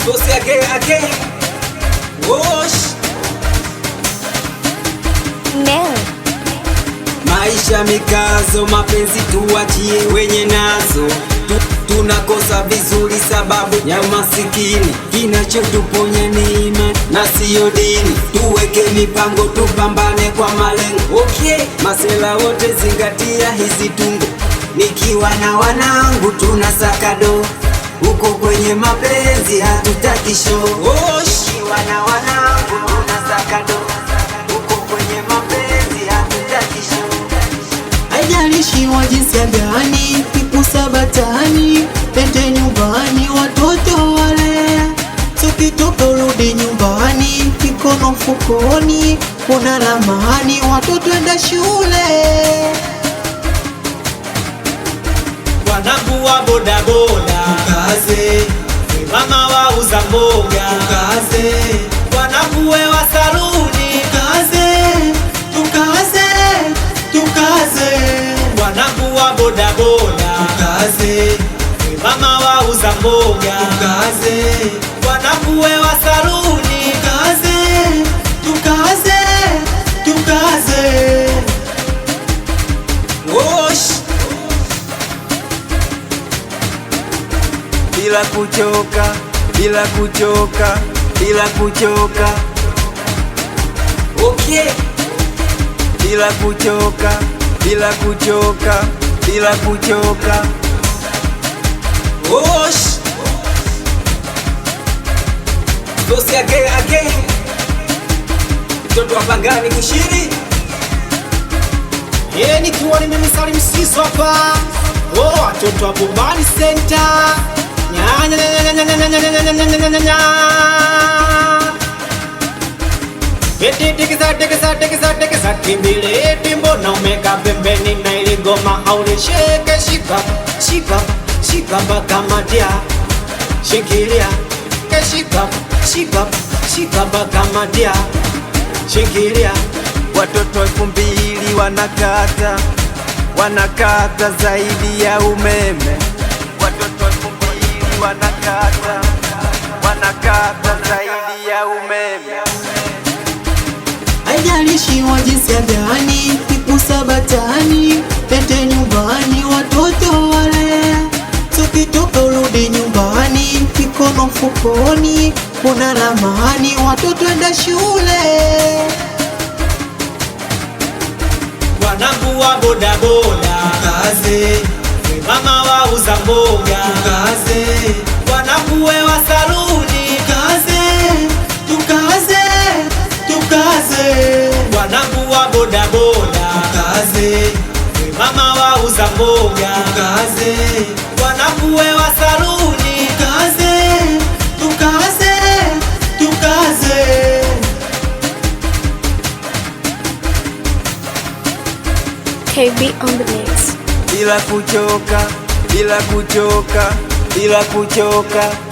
Bosi ake Wosh Mel. Maisha mikazo, mapenzi tuachie wenye nazo. Tunakosa vizuri sababu ya masikini, kinachotuponya ni imani na siyo dini. Tuweke mipango, tupambane kwa malengo. Okay, masela wote zingatia hizi tungo. Nikiwa na wanangu tunasaka do, uko kwenye mapenzi hatutaki show. Nikiwa na wanangu tunasaka do, uko kwenye mapenzi hatutaki show. Haijalishi wa jinsia gani, ikusabatani, pende nyumbani, watoto wale. Tukitoka urudi nyumbani, mikono mfukoni, kuna ramani, watoto enda shule. Wanangu wa boda boda Tukaze, mama wa uza mboga tukaze, wanangu we wa saluni tukaze, tukaze, tukaze, wanangu wa boda boda tukaze, mama wa uza mboga tukaze, wanangu we wa saluni tukaze, tukaze, tukaze. Wosh bila kuchoka, bila kuchoka, bila kuchoka. Okay, bila kuchoka, bila kuchoka, bila kuchoka. Wosh Bosi ake mtoto wa Pangani kushiri. nikiwa nimemisali msiso hapa watoto wa Bombani Center Tekeza kimbile timbo na umeka pembeni na iligoma haule sheke shika baka madia shikilia shika baka madia shikilia. Watoto 2000 wanakata zaidi ya umeme. Watoto 2000 wanakata zaidi ya umeme. Haijalishi wa jinsia gani, ikusabatani, pende nyumbani, watoto wale. Tukitoka urudi nyumbani, mikono mfukoni, kuna ramani, watoto enda shule. Wanangu wa boda boda Tukaze, mama wa uza mboga tukaze, wanangu we wa saluni tukaze, tukaze, tukaze, wanangu wa boda boda tukaze, mama wa uza mboga tukaze, wanangu we wa saluni tukaze, tukaze, tukaze. KB on the mix. Bila kuchoka, bila kuchoka, bila kuchoka.